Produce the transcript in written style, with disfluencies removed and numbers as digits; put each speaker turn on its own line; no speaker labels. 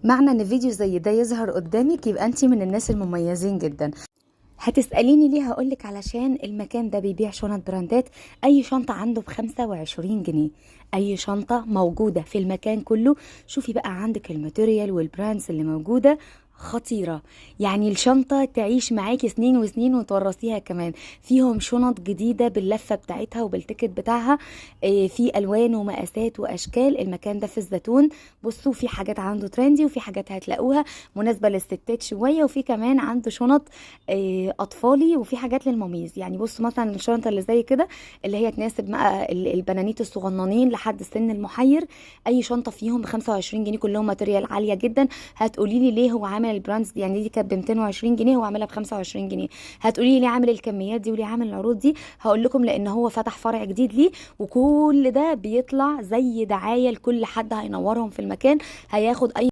معنى ان فيديو زي ده يظهر قدامك يبقى انت من الناس المميزين جدا. هتسأليني ليه؟ هقولك علشان المكان ده بيبيع شنط براندات. اي شنطة عنده ب25 جنيه، اي شنطة موجودة في المكان كله. شوفي بقى عندك الماتيريال والبراندز اللي موجودة خطيرة، يعني الشنطة تعيش معاكي سنين وسنين وتورثيها كمان. فيهم شنط جديدة باللفة بتاعتها وبالتيكت بتاعها، في الوان ومقاسات واشكال. المكان ده في الزيتون. بصوا، في حاجات عنده ترندي وفي حاجات هتلاقوها مناسبة للستات شوية، وفي كمان عنده شنط اطفالي، وفي حاجات للماميز. يعني بصوا مثلا الشنطه اللي زي كده اللي هي تناسب بقى البنانيت الصغننين لحد السن المحير. اي شنطه فيهم ب 25 جنيه، كلهم ماتيريال عاليه جدا. هتقولي لي ليه هو عامل البراندز دي؟ يعني دي كانت ب 220 جنيه، هو عاملها ب 25 جنيه. هتقولي لي ليه عامل الكميات دي وليه عامل العروض دي؟ هقول لكم لان هو فتح فرع جديد ليه، وكل ده بيطلع زي دعايه لكل حد هينورهم في المكان. هياخد اي